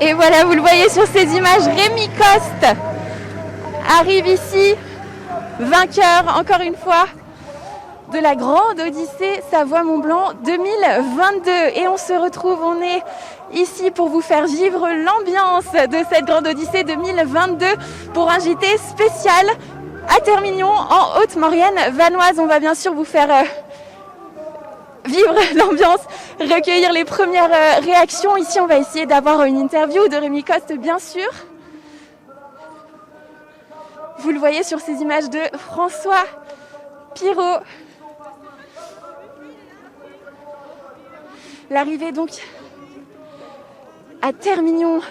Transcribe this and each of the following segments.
Et voilà, vous le voyez sur ces images, Rémi Coste arrive ici, vainqueur encore une fois de la grande Odyssée Savoie-Mont-Blanc 2022. Et on se retrouve, on est ici pour vous faire vivre l'ambiance de cette grande Odyssée 2022 pour un JT spécial à Termignon en Haute-Maurienne vanoise. On va bien sûr vous faire vivre l'ambiance, recueillir les premières réactions. Ici, on va essayer d'avoir une interview de Rémi Coste, bien sûr. Vous le voyez sur ces images de François Pirot. L'arrivée donc à Termignon.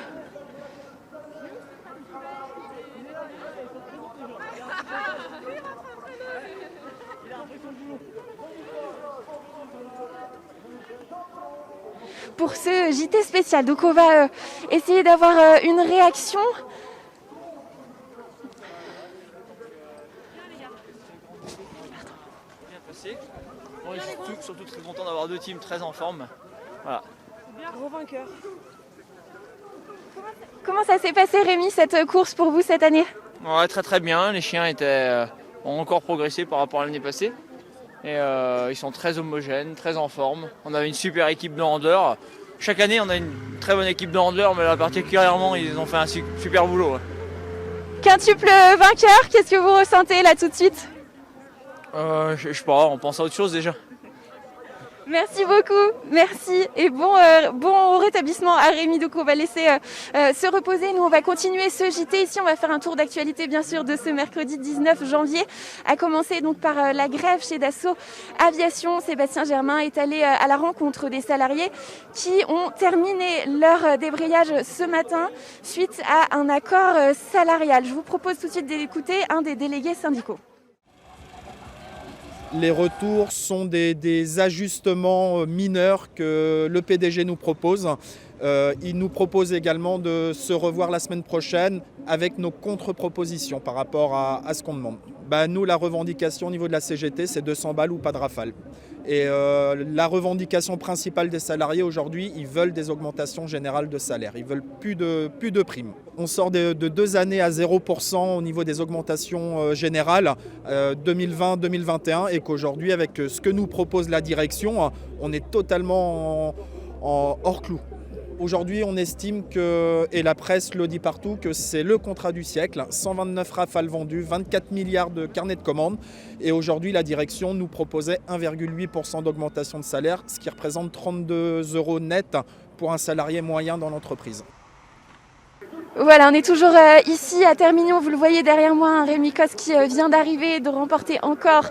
Pour ce JT spécial, donc on va essayer d'avoir une réaction. Bien passé. On est surtout très content d'avoir deux teams très en forme. Voilà. Gros vainqueur. Comment ça s'est passé, Rémi, cette course pour vous cette année? Ouais, très bien. Les chiens ont encore progressé par rapport à l'année passée. Et ils sont très homogènes, très en forme. On avait une super équipe de handlers. Chaque année, on a une très bonne équipe de handlers, mais là particulièrement, ils ont fait un super boulot. Ouais. Quintuple vainqueur, qu'est-ce que vous ressentez là tout de suite? Je sais pas, on pense à autre chose déjà. Merci beaucoup, merci et bon rétablissement à Rémi. Donc on va laisser se reposer. Nous on va continuer ce JT ici. On va faire un tour d'actualité bien sûr de ce mercredi 19 janvier. À commencer donc par la grève chez Dassault Aviation. Sébastien Germain est allé à la rencontre des salariés qui ont terminé leur débrayage ce matin suite à un accord salarial. Je vous propose tout de suite d'écouter un des délégués syndicaux. Les retours sont des ajustements mineurs que le PDG nous propose. Il nous propose également de se revoir la semaine prochaine avec nos contre-propositions par rapport à ce qu'on demande. Nous, la revendication au niveau de la CGT, c'est 200 balles ou pas de rafale. Et la revendication principale des salariés aujourd'hui, ils veulent des augmentations générales de salaire. Ils veulent plus de primes. On sort de 2 années à 0% au niveau des augmentations générales 2020-2021 et qu'aujourd'hui, avec ce que nous propose la direction, on est totalement hors clou. Aujourd'hui, on estime que, et la presse le dit partout, que c'est le contrat du siècle. 129 rafales vendues, 24 milliards de carnets de commandes. Et aujourd'hui, la direction nous proposait 1,8% d'augmentation de salaire, ce qui représente 32 € net pour un salarié moyen dans l'entreprise. Voilà, on est toujours ici à Termignon, vous le voyez derrière moi, un Rémi Coste qui vient d'arriver, de remporter encore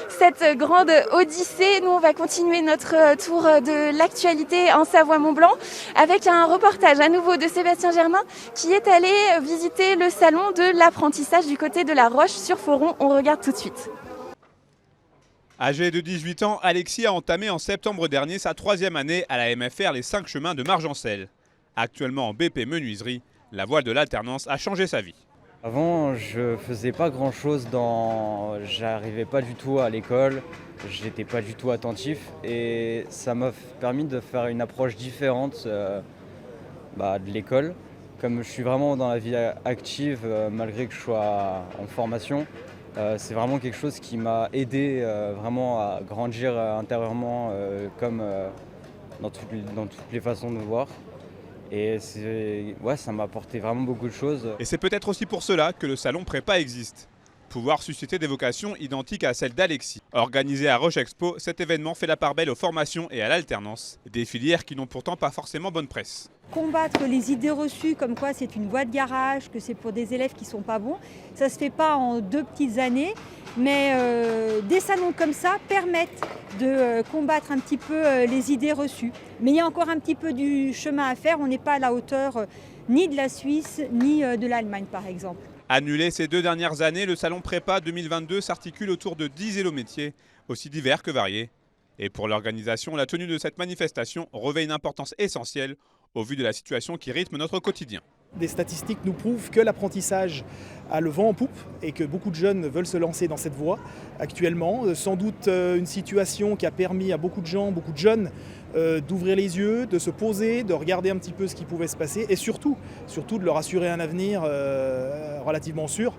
cette grande Odyssée. Nous, on va continuer notre tour de l'actualité en Savoie-Mont-Blanc avec un reportage à nouveau de Sébastien Germain qui est allé visiter le salon de l'apprentissage du côté de La Roche-sur-Foron. On regarde tout de suite. Âgé de 18 ans, Alexis a entamé en septembre dernier sa 3e année à la MFR Les 5 Chemins de Margencel. Actuellement en BP menuiserie, la voie de l'alternance a changé sa vie. Avant, je faisais pas grand-chose, j'arrivais pas du tout à l'école, j'étais pas du tout attentif et ça m'a permis de faire une approche différente de l'école. Comme je suis vraiment dans la vie active, malgré que je sois en formation, c'est vraiment quelque chose qui m'a aidé vraiment à grandir intérieurement comme dans toutes les façons de voir. Et ça m'a apporté vraiment beaucoup de choses. Et c'est peut-être aussi pour cela que le salon Prépa existe. Pouvoir susciter des vocations identiques à celles d'Alexis. Organisé à Roche Expo, cet événement fait la part belle aux formations et à l'alternance. Des filières qui n'ont pourtant pas forcément bonne presse. Combattre les idées reçues comme quoi c'est une voie de garage, que c'est pour des élèves qui ne sont pas bons, ça ne se fait pas en 2 petites années. Mais des salons comme ça permettent de combattre un petit peu les idées reçues. Mais il y a encore un petit peu du chemin à faire. On n'est pas à la hauteur ni de la Suisse, ni de l'Allemagne par exemple. Annulé ces 2 dernières années, le salon Prépa 2022 s'articule autour de 10 élométiers, aussi divers que variés. Et pour l'organisation, la tenue de cette manifestation revêt une importance essentielle au vu de la situation qui rythme notre quotidien. Des statistiques nous prouvent que l'apprentissage a le vent en poupe et que beaucoup de jeunes veulent se lancer dans cette voie actuellement. Sans doute une situation qui a permis à beaucoup de gens, beaucoup de jeunes, d'ouvrir les yeux, de se poser, de regarder un petit peu ce qui pouvait se passer et surtout de leur assurer un avenir relativement sûr.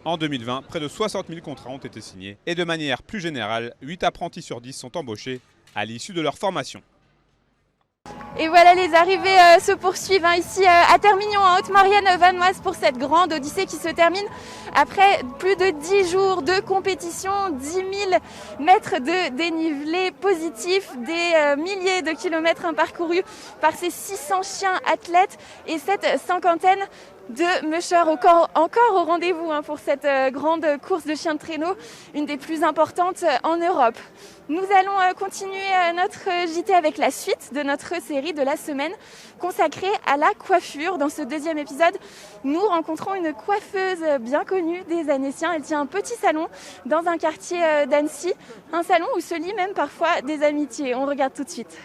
En 2020, près de 60 000 contrats ont été signés et de manière plus générale, 8 apprentis sur 10 sont embauchés à l'issue de leur formation. Et voilà, les arrivées se poursuivent ici à Termignon, en Haute-Maurienne vanoise, pour cette grande odyssée qui se termine après plus de 10 jours de compétition, 10 000 mètres de dénivelé positif, des milliers de kilomètres parcourus par ces 600 chiens athlètes et cette cinquantaine de mushers encore au rendez-vous pour cette grande course de chiens de traîneau, une des plus importantes en Europe. Nous allons continuer notre JT avec la suite de notre série de la semaine consacrée à la coiffure. Dans ce deuxième épisode, nous rencontrons une coiffeuse bien connue des Annéciens. Elle tient un petit salon dans un quartier d'Annecy, un salon où se lient même parfois des amitiés. On regarde tout de suite.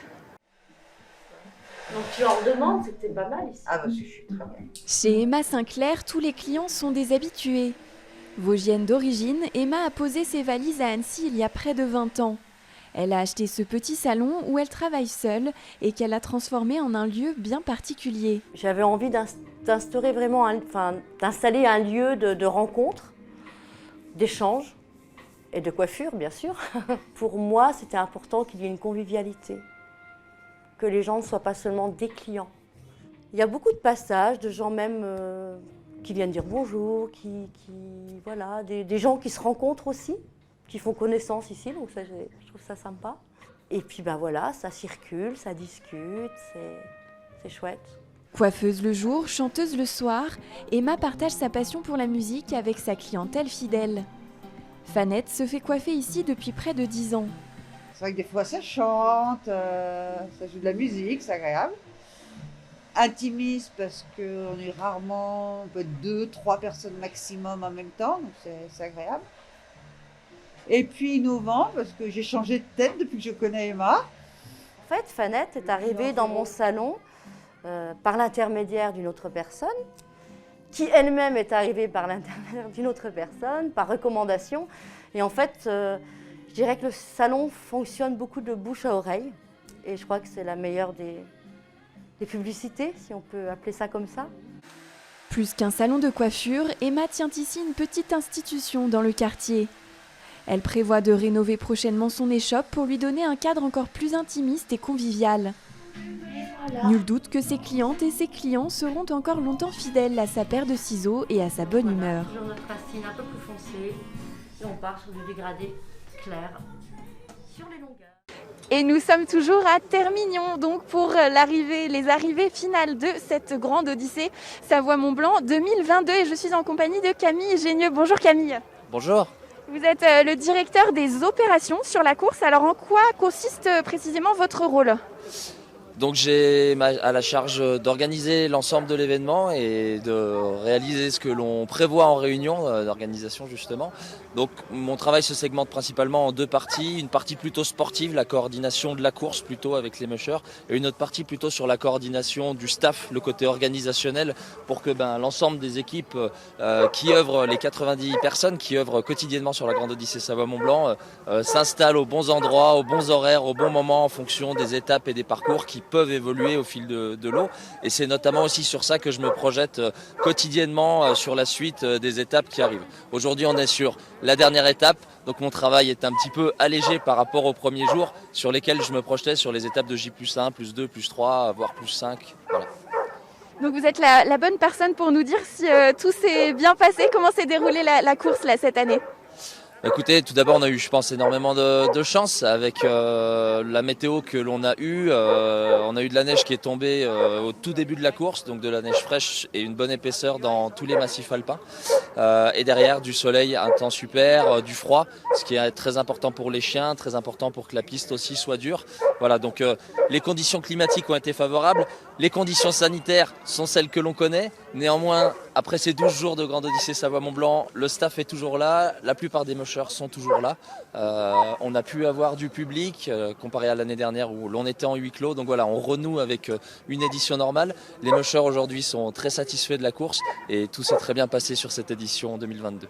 Donc tu en demandes, c'était pas mal ici. Ah bah je suis très bien. Chez Emma Sinclair, tous les clients sont des habitués. Vosgienne d'origine, Emma a posé ses valises à Annecy il y a près de 20 ans. Elle a acheté ce petit salon où elle travaille seule et qu'elle a transformé en un lieu bien particulier. J'avais envie d'instaurer vraiment, d'installer un lieu de rencontre, d'échange et de coiffure bien sûr. Pour moi, c'était important qu'il y ait une convivialité, que les gens ne soient pas seulement des clients. Il y a beaucoup de passages, de gens même qui viennent dire bonjour, voilà, des gens qui se rencontrent aussi, qui font connaissance ici, donc ça, je trouve ça sympa. Et puis ben voilà, ça circule, ça discute, c'est chouette. Coiffeuse le jour, chanteuse le soir, Emma partage sa passion pour la musique avec sa clientèle fidèle. Fanette se fait coiffer ici depuis près de 10 ans. C'est vrai que des fois ça chante, ça joue de la musique, c'est agréable. Intimiste parce qu'on est rarement, on peut être 2-3 personnes maximum en même temps, donc c'est agréable. Et puis innovant parce que j'ai changé de tête depuis que je connais Emma. En fait, Fanette est arrivée dans mon salon par l'intermédiaire d'une autre personne, qui elle-même est arrivée par l'intermédiaire d'une autre personne, par recommandation. Et en fait, je dirais que le salon fonctionne beaucoup de bouche à oreille. Et je crois que c'est la meilleure des publicités, si on peut appeler ça comme ça. Plus qu'un salon de coiffure, Emma tient ici une petite institution dans le quartier. Elle prévoit de rénover prochainement son échoppe pour lui donner un cadre encore plus intimiste et convivial. Voilà. Nul doute que ses clientes et ses clients seront encore longtemps fidèles à sa paire de ciseaux et à sa bonne humeur. Toujours notre racine un peu plus foncée et on part sur du dégradé clair sur les longueurs. Et nous sommes toujours à Termignon, donc pour les arrivées finales de cette grande odyssée Savoie-Mont-Blanc 2022. Et je suis en compagnie de Camille Génieux. Bonjour Camille. Bonjour. Vous êtes le directeur des opérations sur la course. Alors en quoi consiste précisément votre rôle ? Donc j'ai à la charge d'organiser l'ensemble de l'événement et de réaliser ce que l'on prévoit en réunion d'organisation justement. Donc mon travail se segmente principalement en 2 parties, une partie plutôt sportive, la coordination de la course plutôt avec les mushers, et une autre partie plutôt sur la coordination du staff, le côté organisationnel, pour que l'ensemble des équipes qui œuvrent, les 90 personnes qui œuvrent quotidiennement sur la Grande Odyssée Savoie-Mont-Blanc s'installent aux bons endroits, aux bons horaires, aux bons moments en fonction des étapes et des parcours qui peuvent évoluer au fil de l'eau. Et c'est notamment aussi sur ça que je me projette quotidiennement sur la suite des étapes qui arrivent. Aujourd'hui, on est sur la dernière étape, donc mon travail est un petit peu allégé par rapport aux premiers jours sur lesquels je me projetais sur les étapes de J+1, +2, +3, voire +5. Voilà. Donc vous êtes la bonne personne pour nous dire si tout s'est bien passé, comment s'est déroulée la course là, cette année. Écoutez, tout d'abord on a eu, je pense, énormément de chance avec la météo que l'on a eue. On a eu de la neige qui est tombée au tout début de la course, donc de la neige fraîche et une bonne épaisseur dans tous les massifs alpins. Et derrière, du soleil, un temps super, du froid, ce qui est très important pour les chiens, très important pour que la piste aussi soit dure. Voilà, donc les conditions climatiques ont été favorables. Les conditions sanitaires sont celles que l'on connaît. Néanmoins, après ces 12 jours de Grande Odyssée Savoie-Mont-Blanc, le staff est toujours là. La plupart des mushers sont toujours là. On a pu avoir du public comparé à l'année dernière où l'on était en huis clos. Donc voilà, on renoue avec une édition normale. Les mushers aujourd'hui sont très satisfaits de la course et tout s'est très bien passé sur cette édition 2022.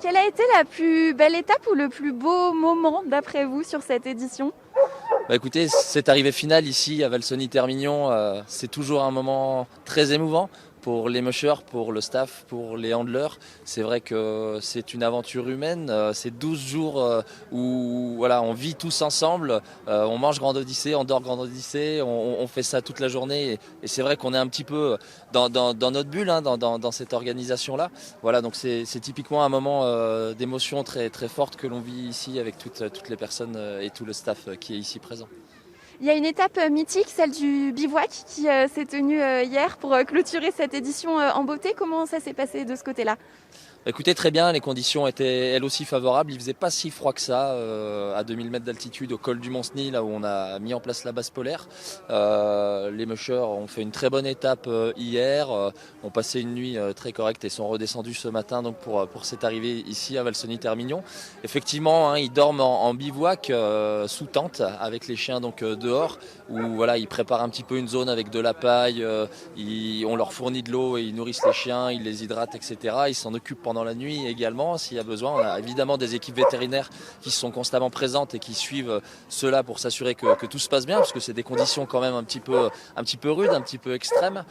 Quelle a été la plus belle étape ou le plus beau moment d'après vous sur cette édition ? Écoutez, cette arrivée finale ici à Valsony-Termignon, c'est toujours un moment très émouvant pour les mushers, pour le staff, pour les handlers. C'est vrai que c'est une aventure humaine, c'est 12 jours où voilà, on vit tous ensemble, on mange Grande Odyssée, on dort Grande Odyssée, on fait ça toute la journée et c'est vrai qu'on est un petit peu dans notre bulle, hein, dans cette organisation-là. Voilà, donc c'est typiquement un moment d'émotion très, très forte que l'on vit ici avec toutes les personnes et tout le staff qui est ici présent. Il y a une étape mythique, celle du bivouac, qui s'est tenue hier pour clôturer cette édition en beauté. Comment ça s'est passé de ce côté-là ? Écoutez, très bien, les conditions étaient elles aussi favorables. Il faisait pas si froid que ça, à 2000 mètres d'altitude au col du Mont-Cenis, là où on a mis en place la base polaire. Les mushers ont fait une très bonne étape hier, ont passé une nuit très correcte et sont redescendus ce matin donc pour cette arrivée ici à Valsony-Termignon. Effectivement, hein, ils dorment en bivouac sous tente avec les chiens donc dehors, où voilà, ils préparent un petit peu une zone avec de la paille, on leur fournit de l'eau et ils nourrissent les chiens, ils les hydratent, etc. Ils s'en occupent pendant la nuit également s'il y a besoin. On a évidemment des équipes vétérinaires qui sont constamment présentes et qui suivent cela pour s'assurer que tout se passe bien, parce que c'est des conditions quand même un petit peu rudes, un petit peu extrêmes.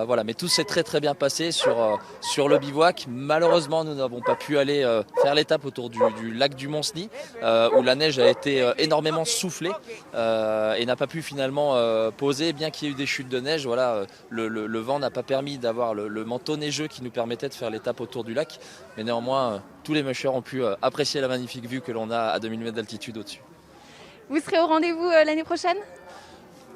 Voilà, mais tout s'est très très bien passé sur le bivouac. Malheureusement, nous n'avons pas pu aller faire l'étape autour du lac du Mont-Cenis, où la neige a été énormément soufflée et n'a pas pu finalement poser, bien qu'il y ait eu des chutes de neige. Voilà, le vent n'a pas permis d'avoir le manteau neigeux qui nous permettait de faire l'étape autour du lac. Mais néanmoins, tous les mushers ont pu apprécier la magnifique vue que l'on a à 2000 mètres d'altitude au-dessus. Vous serez au rendez-vous l'année prochaine ?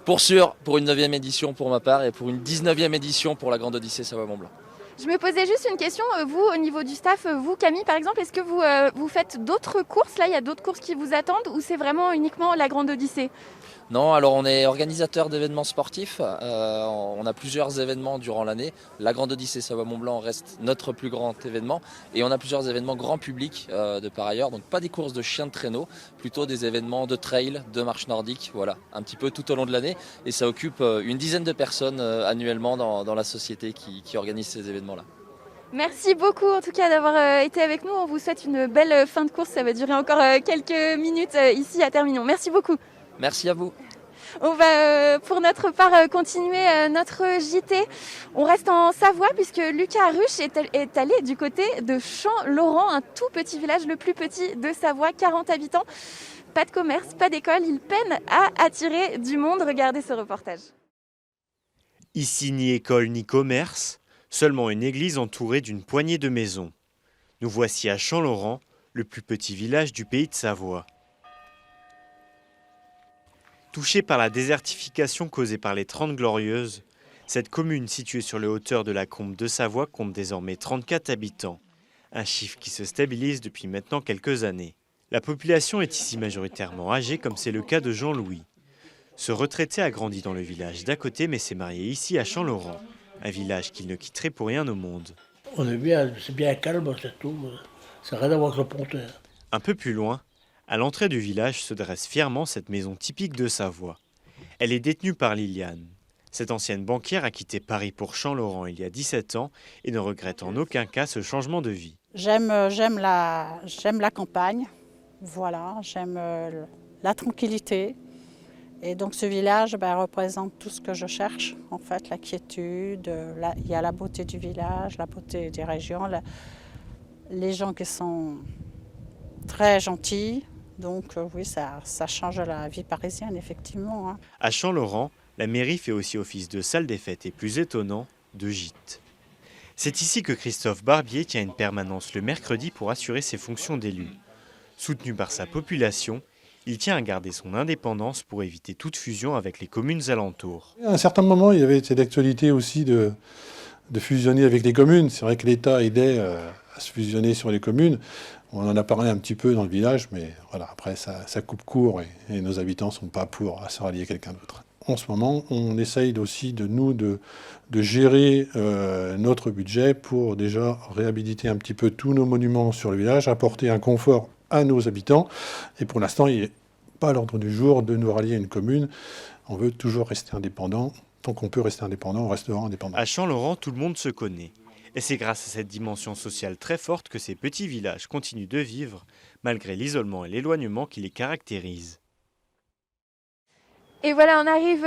Pour sûr, pour une 9e édition pour ma part et pour une 19e édition pour la Grande Odyssée Savoie-Mont-Blanc. Je me posais juste une question, vous au niveau du staff, vous Camille par exemple, est-ce que vous faites d'autres courses ? Là, il y a d'autres courses qui vous attendent ou c'est vraiment uniquement la Grande Odyssée ? Non, alors on est organisateur d'événements sportifs, on a plusieurs événements durant l'année. La Grande Odyssée Savoie-Mont-Blanc reste notre plus grand événement et on a plusieurs événements grand public de par ailleurs, donc pas des courses de chiens de traîneau, plutôt des événements de trail, de marche nordique, voilà, un petit peu tout au long de l'année et ça occupe une dizaine de personnes annuellement dans la société qui organise ces événements-là. Merci beaucoup en tout cas d'avoir été avec nous, on vous souhaite une belle fin de course, ça va durer encore quelques minutes ici à Termignon. Merci beaucoup. Merci à vous. On va pour notre part continuer notre JT. On reste en Savoie puisque Lucas Ruche est allé du côté de Champ-Laurent, un tout petit village, le plus petit de Savoie, 40 habitants. Pas de commerce, pas d'école, il peine à attirer du monde. Regardez ce reportage. Ici, ni école ni commerce, seulement une église entourée d'une poignée de maisons. Nous voici à Champ-Laurent, le plus petit village du pays de Savoie. Touchée par la désertification causée par les 30 Glorieuses, cette commune située sur les hauteurs de la Combe de Savoie compte désormais 34 habitants, un chiffre qui se stabilise depuis maintenant quelques années. La population est ici majoritairement âgée comme c'est le cas de Jean-Louis. Ce retraité a grandi dans le village d'à côté mais s'est marié ici à Champ-Laurent, un village qu'il ne quitterait pour rien au monde. On est bien, c'est bien calme, c'est tout, ça n'a rien à voir avec le ponteur. Un peu plus loin, à l'entrée du village se dresse fièrement cette maison typique de Savoie. Elle est détenue par Liliane. Cette ancienne banquière a quitté Paris pour Champ-Laurent il y a 17 ans et ne regrette en aucun cas ce changement de vie. J'aime la campagne, voilà, j'aime la tranquillité. Et donc ce village représente tout ce que je cherche, en fait, la quiétude, il y a la beauté du village, la beauté des régions, les gens qui sont très gentils. Donc oui, ça change la vie parisienne, effectivement. À Champ-Laurent, la mairie fait aussi office de salle des fêtes et, plus étonnant, de gîte. C'est ici que Christophe Barbier tient une permanence le mercredi pour assurer ses fonctions d'élu. Soutenu par sa population, il tient à garder son indépendance pour éviter toute fusion avec les communes alentours. À un certain moment, il y avait cette actualité aussi de fusionner avec les communes. C'est vrai que l'État aidait à se fusionner sur les communes. On en a parlé un petit peu dans le village, mais voilà, après ça coupe court et nos habitants ne sont pas pour se rallier à quelqu'un d'autre. en ce moment, on essaye aussi de gérer notre budget pour déjà réhabiliter un petit peu tous nos monuments sur le village, apporter un confort à nos habitants. Et pour l'instant, il n'est pas à l'ordre du jour de nous rallier à une commune. On veut toujours rester indépendant. Tant qu'on peut rester indépendant, on restera indépendant. À Champ-Laurent, tout le monde se connaît. Et c'est grâce à cette dimension sociale très forte que ces petits villages continuent de vivre, malgré l'isolement et l'éloignement qui les caractérisent. Et voilà, on arrive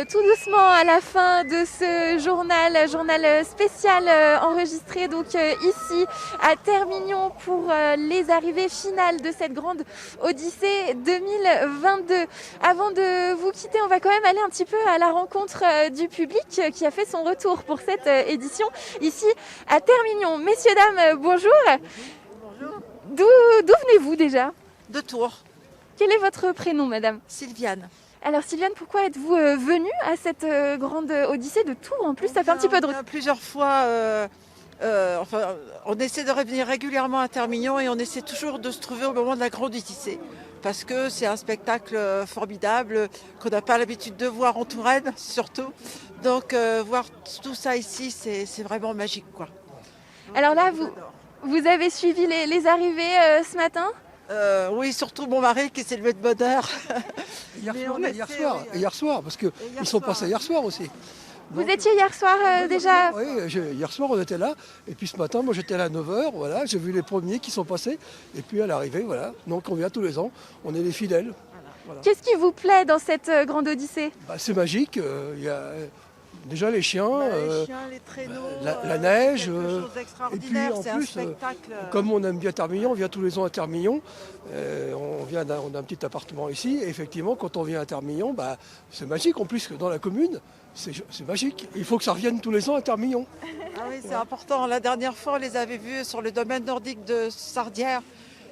tout doucement à la fin de ce journal spécial enregistré donc ici à Termignon pour les arrivées finales de cette grande Odyssée 2022. Avant de vous quitter, on va quand même aller un petit peu à la rencontre du public qui a fait son retour pour cette édition ici à Termignon. Messieurs, dames, bonjour. Bonjour. D'où venez-vous déjà? De Tours. Quel est votre prénom, madame? Sylviane. Alors Sylviane, pourquoi êtes-vous venue à cette grande Odyssée de Tours? En plus, ça fait un petit peu de route. Plusieurs fois, on essaie de revenir régulièrement à Termignon et on essaie toujours de se trouver au moment de la grande Odyssée. Parce que c'est un spectacle formidable qu'on n'a pas l'habitude de voir en Touraine, surtout. Donc voir tout ça ici, c'est vraiment magique, quoi. Alors là, vous avez suivi les arrivées ce matin? Oui, surtout mon mari qui s'est levé de bonne heure. Hier soir, parce qu'ils sont passés hier soir aussi. Vous étiez hier soir déjà? Oui, hier soir on était là, et puis ce matin, moi j'étais là à 9h, voilà, j'ai vu les premiers qui sont passés, et puis à l'arrivée, voilà. Donc on vient tous les ans, on est les fidèles. Voilà. Qu'est-ce qui vous plaît dans cette grande Odyssée? C'est magique, il y a déjà les chiens, les traîneaux, la neige, et puis en plus, comme on aime bien Termignon, on vient tous les ans à Termignon, on a un petit appartement ici, et effectivement quand on vient à Termignon, c'est magique en plus que dans la commune, c'est magique, il faut que ça revienne tous les ans à Termignon. Ah oui, c'est important, la dernière fois on les avait vus sur le domaine nordique de Sardières,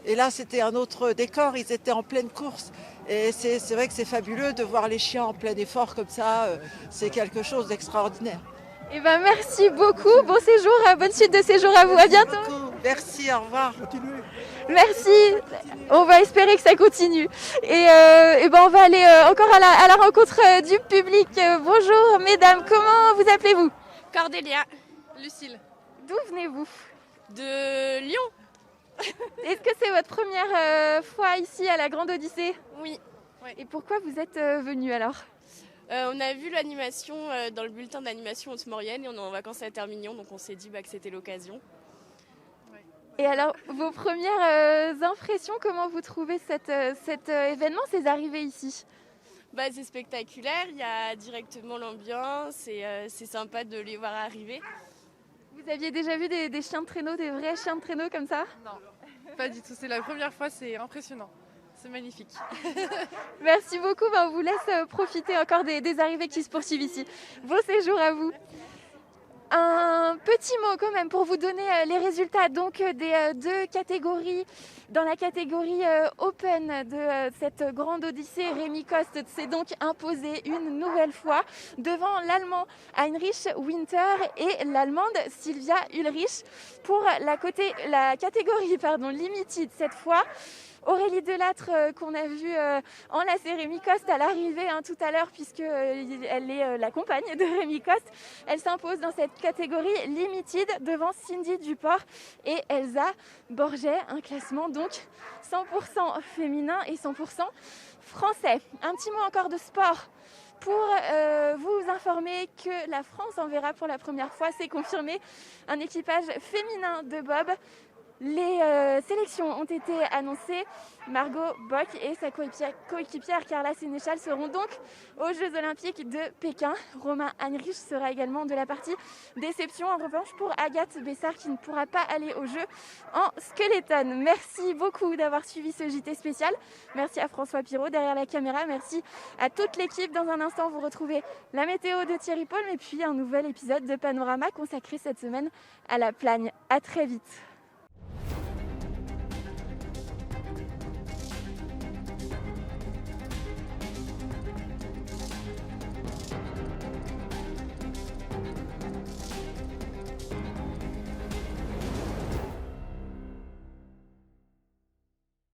et là c'était un autre décor, ils étaient en pleine course. Et c'est vrai que c'est fabuleux de voir les chiens en plein effort comme ça, c'est quelque chose d'extraordinaire. Eh ben merci beaucoup, bon séjour, bonne suite de séjour à vous, à bientôt. Merci, au revoir. Merci, on va espérer que ça continue. Et ben on va aller encore à la rencontre du public. Bonjour mesdames, comment vous appelez-vous? Cordélia. Lucille. D'où venez-vous? De Lyon. Est-ce que c'est votre première fois ici à la Grande Odyssée? Oui. Et pourquoi vous êtes venus alors? On a vu l'animation dans le bulletin d'animation haute-maurienne et on est en vacances à Termignon, donc on s'est dit que c'était l'occasion. Et alors, vos premières impressions, comment vous trouvez cet événement, ces arrivées ici? C'est spectaculaire, il y a directement l'ambiance et c'est sympa de les voir arriver. Vous aviez déjà vu des chiens de traîneau, des vrais chiens de traîneau comme ça? Non, pas du tout. C'est la première fois, c'est impressionnant. C'est magnifique. Merci beaucoup. On vous laisse profiter encore des arrivées qui se poursuivent ici. Beau séjour à vous. Un petit mot quand même pour vous donner les résultats donc des deux catégories. Dans la catégorie Open de cette grande Odyssée, Rémi Coste s'est donc imposé une nouvelle fois devant l'Allemand Heinrich Winter et l'Allemande Sylvia Ulrich. Pour la catégorie Limited cette fois, Aurélie Delattre qu'on a vu enlacer Rémi Coste à l'arrivée tout à l'heure puisqu'elle est la compagne de Rémi Coste. Elle s'impose dans cette catégorie Limited devant Cindy Duport et Elsa Borget. Un classement donc 100% féminin et 100% français. Un petit mot encore de sport pour vous informer que la France enverra pour la première fois, c'est confirmé, un équipage féminin de bob. Les sélections ont été annoncées. Margot Bock et sa coéquipière Carla Sénéchal seront donc aux Jeux Olympiques de Pékin. Romain Heinrich sera également de la partie déception. En revanche, pour Agathe Bessard qui ne pourra pas aller aux Jeux en skeleton. Merci beaucoup d'avoir suivi ce JT spécial. Merci à François Pirot derrière la caméra. Merci à toute l'équipe. Dans un instant, vous retrouvez la météo de Thierry Paul et puis un nouvel épisode de Panorama consacré cette semaine à la Plagne. À très vite.